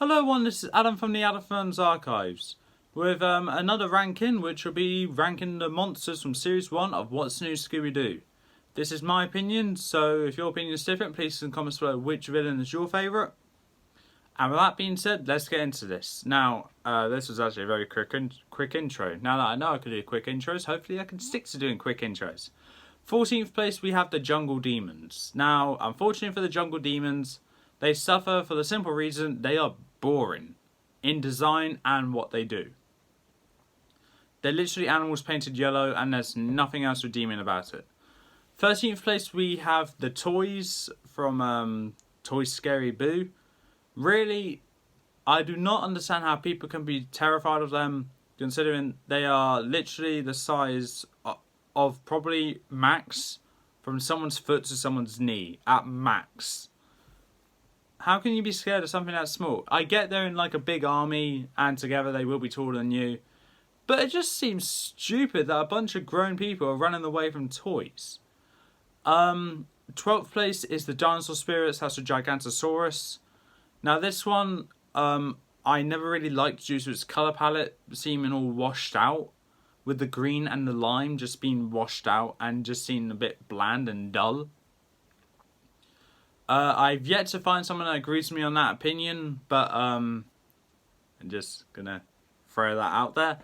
Hello everyone, this is Adam from the Adam Fearns Archives with another ranking, which will be ranking the monsters from Series 1 of What's New Scooby-Doo. This is my opinion, so if your opinion is different, please in the comments below which villain is your favourite. And with that being said, let's get into this. Now, this was actually a very quick intro. Now that I know I can do quick intros, hopefully I can stick to doing quick intros. 14th place, we have the Jungle Demons. Now, unfortunately for the Jungle Demons, they suffer for the simple reason they are boring in design and what they do. They're literally animals painted yellow and there's nothing else redeeming about it. 13th place, we have the toys from Toy Scary Boo. Really, I do not understand how people can be terrified of them, considering they are literally the size of probably max from someone's foot to someone's knee at max. How can you be scared of something that small? I get they're in like a big army and together they will be taller than you, but it just seems stupid that a bunch of grown people are running away from toys. 12th place is the Dinosaur Spirits. That's a Gigantosaurus. Now this one, I never really liked due to its colour palette seeming all washed out, with the green and the lime just being washed out and just seeming a bit bland and dull. I've yet to find someone that agrees with me on that opinion, but I'm just gonna throw that out there.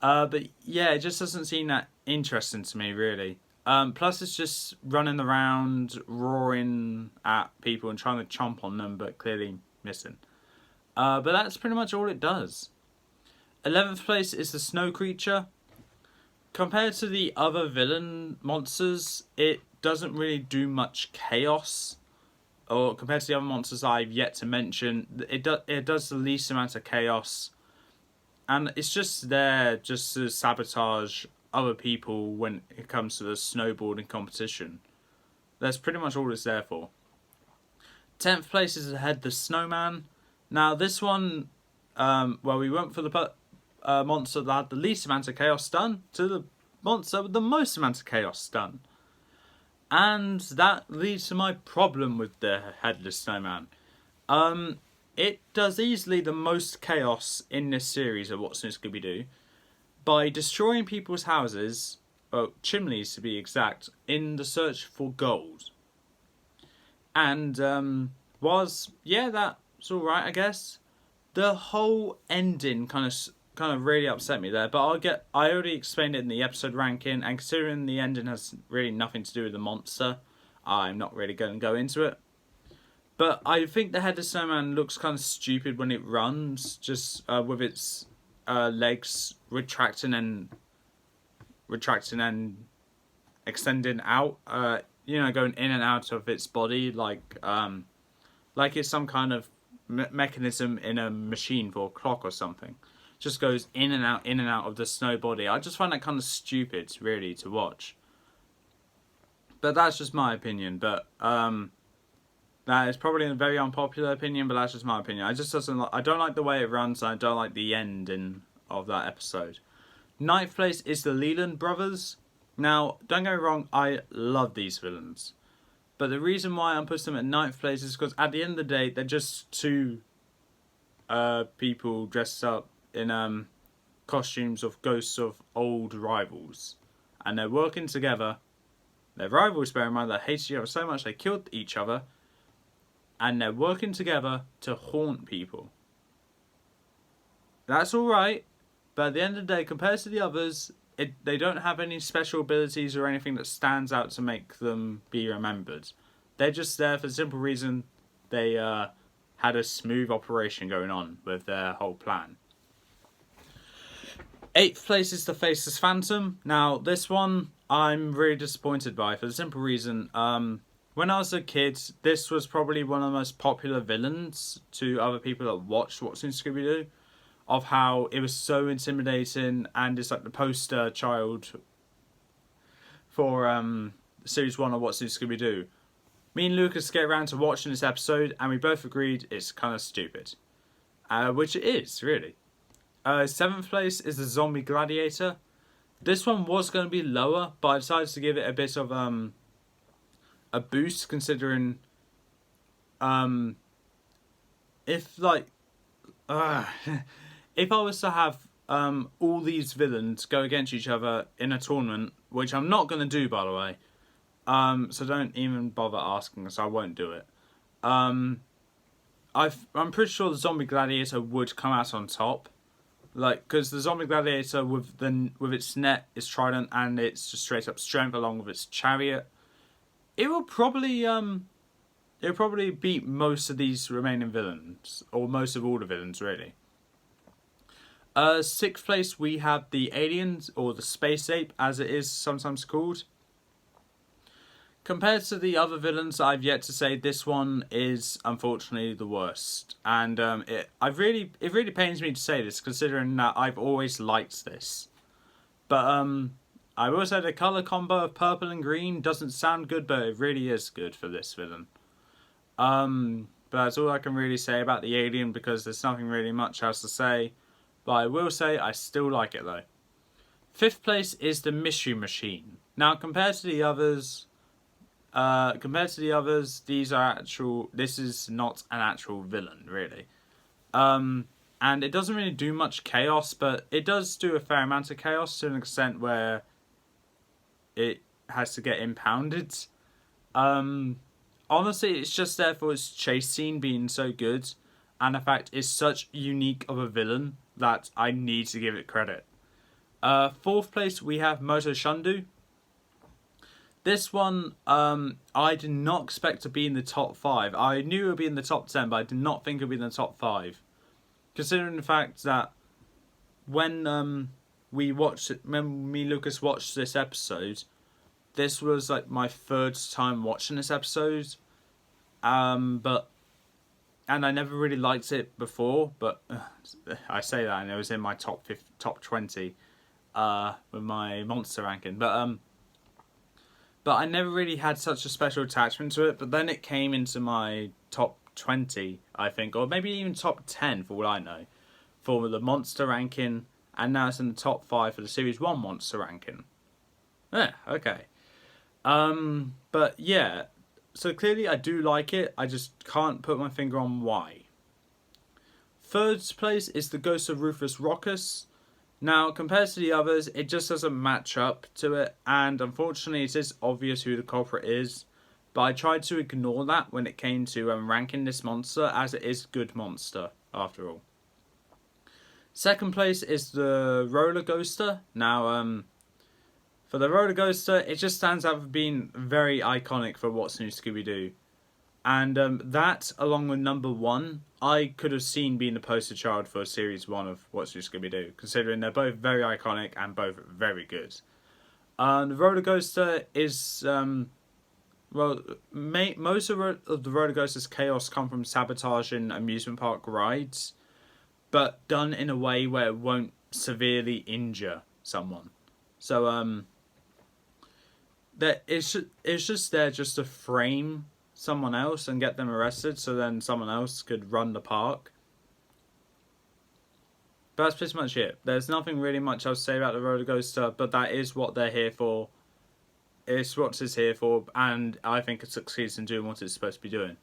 But yeah, it just doesn't seem that interesting to me, really. Plus it's just running around, roaring at people and trying to chomp on them, but clearly missing. But that's pretty much all it does. 11th place is the Snow Creature. Compared to the other villain monsters, it doesn't really do much chaos. Or compared to the other monsters I've yet to mention, it does the least amount of chaos. And it's just there just to sabotage other people when it comes to the snowboarding competition. That's pretty much all it's there for. 10th place is the Headless Snowman. Now this one, we went for the monster that had the least amount of chaos done to the monster with the most amount of chaos done. And that leads to my problem with the Headless Snowman. It does easily the most chaos in this series of What's New Scooby-Doo by destroying people's houses, chimneys to be exact, in the search for gold. And that's alright, I guess. The whole ending kind of really upset me there, but I already explained it in the episode ranking, and considering the ending has really nothing to do with the monster, I'm not really going to go into it. But I think the Headless Snowman looks kind of stupid when it runs, just with its legs retracting and extending out, going in and out of its body like it's some kind of mechanism in a machine for a clock or something. Just goes in and out of the snow body. I just find that kind of stupid, really, to watch. But that's just my opinion. But that is probably a very unpopular opinion. But that's just my opinion. I don't like the way it runs. And I don't like the ending of that episode. 9th place is the Leland Brothers. Now, don't get me wrong. I love these villains. But the reason why I'm putting them at 9th place is because at the end of the day, they're just two people dressed up in costumes of ghosts of old rivals, and they're working together. They're rivals, bear in mind, that hate each other so much they killed each other, and they're working together to haunt people. That's alright, but at the end of the day, compared to the others, they don't have any special abilities or anything that stands out to make them be remembered. They're just there for the simple reason they had a smooth operation going on with their whole plan. 8th place is the Faceless Phantom. Now, this one I'm really disappointed by for the simple reason, when I was a kid, this was probably one of the most popular villains to other people that watched What's in Scooby-Doo, of how it was so intimidating and it's like the poster child for Series 1 of What's in Scooby-Doo. Me and Lucas get around to watching this episode and we both agreed it's kind of stupid. Which it is, really. 7th place is the Zombie Gladiator. This one was going to be lower, but I decided to give it a bit of a boost, considering if like if I was to have all these villains go against each other in a tournament, which I'm not going to do, by the way, so don't even bother asking, so I won't do it. I'm pretty sure the Zombie Gladiator would come out on top, like, because the Zombie Gladiator with its net, its trident, and its just straight up strength along with its chariot, it will probably beat most of these remaining villains, or most of all the villains really. Sixth place we have the aliens, or the space ape as it is sometimes called. Compared to the other villains I've yet to say, this one is unfortunately the worst. And it really pains me to say this, considering that I've always liked this. But I will say the colour combo of purple and green doesn't sound good, but it really is good for this villain. But that's all I can really say about the alien, because there's nothing really much else to say. But I will say I still like it though. Fifth place is the Mystery Machine. Now compared to the others, this is not an actual villain really. And it doesn't really do much chaos, but it does do a fair amount of chaos to an extent where it has to get impounded. Honestly, it's just there for its chase scene being so good, and the fact it's such unique of a villain that I need to give it credit. Fourth place we have Moto Shundu. This one, I did not expect to be in the top 5. I knew it would be in the top 10, but I did not think it would be in the top 5. Considering the fact that when me Lucas watched this episode, this was like my third time watching this episode. And I never really liked it before, but I say that and it was in my top 20 with my monster ranking. But I never really had such a special attachment to it. But then it came into my top 20, I think, or maybe even top 10 for all I know, for the monster ranking, and now it's in the top 5 for the Series 1 monster ranking. Yeah, okay. But yeah. So clearly I do like it, I just can't put my finger on why. Third place is the Ghost of Rufus Rockus. Now, compared to the others, it just doesn't match up to it, and unfortunately it is obvious who the culprit is, but I tried to ignore that when it came to ranking this monster, as it is a good monster, after all. Second place is the Roller Ghoster. Now, for the Roller Coaster, it just stands out for being very iconic for What's New Scooby-Doo. And that, along with number 1, I could have seen being the poster child for Series 1 of What's New Scooby-Doo, considering they're both very iconic and both very good. The Roller Coaster is... most of the Roller Coaster's chaos come from sabotaging amusement park rides, but done in a way where it won't severely injure someone. So, that it's just there just to frame someone else and get them arrested, so then someone else could run the park. But that's pretty much it. There's nothing really much else to say about the roller coaster, but that is what they're here for. It's what it's here for, and I think it succeeds in doing what it's supposed to be doing.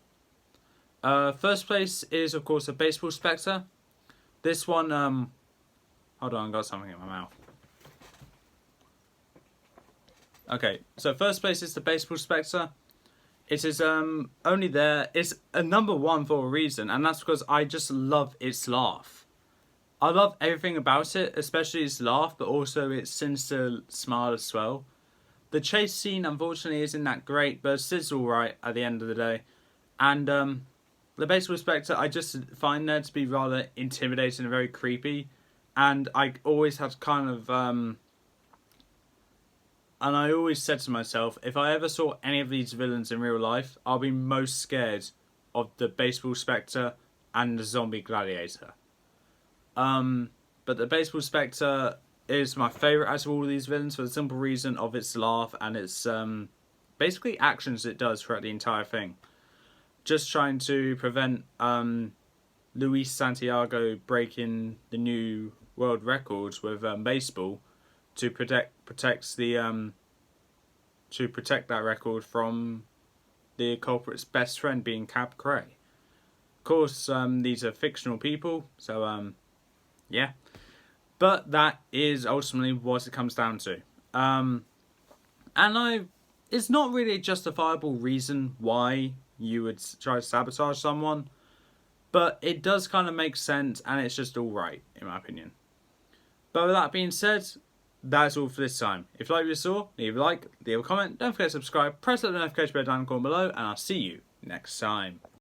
First place is, of course, a Baseball Spectre. This one, hold on, I got something in my mouth. Okay, so first place is the Baseball Spectre. It is only there. It's a number 1 for a reason, and that's because I just love its laugh. I love everything about it, especially its laugh, but also its sinister smile as well. The chase scene, unfortunately, isn't that great, but it's alright at the end of the day. And the Baseball Spectre, I just find there to be rather intimidating and very creepy. And I always had kind of... And I always said to myself, if I ever saw any of these villains in real life, I'll be most scared of the Baseball Spectre and the Zombie Gladiator. But the Baseball Spectre is my favourite out of all of these villains for the simple reason of its laugh and its basically actions it does throughout the entire thing. Just trying to prevent Luis Santiago breaking the new world records with baseball to protect that record from the culprit's best friend being Cap Cray. Of course, these are fictional people, so yeah. But that is ultimately what it comes down to. It's not really a justifiable reason why you would try to sabotage someone, but it does kind of make sense, and it's just alright, in my opinion. But with that being said, that's all for this time. If you like what you saw, leave a like, leave a comment, don't forget to subscribe, press that notification bell down in the corner below, and I'll see you next time.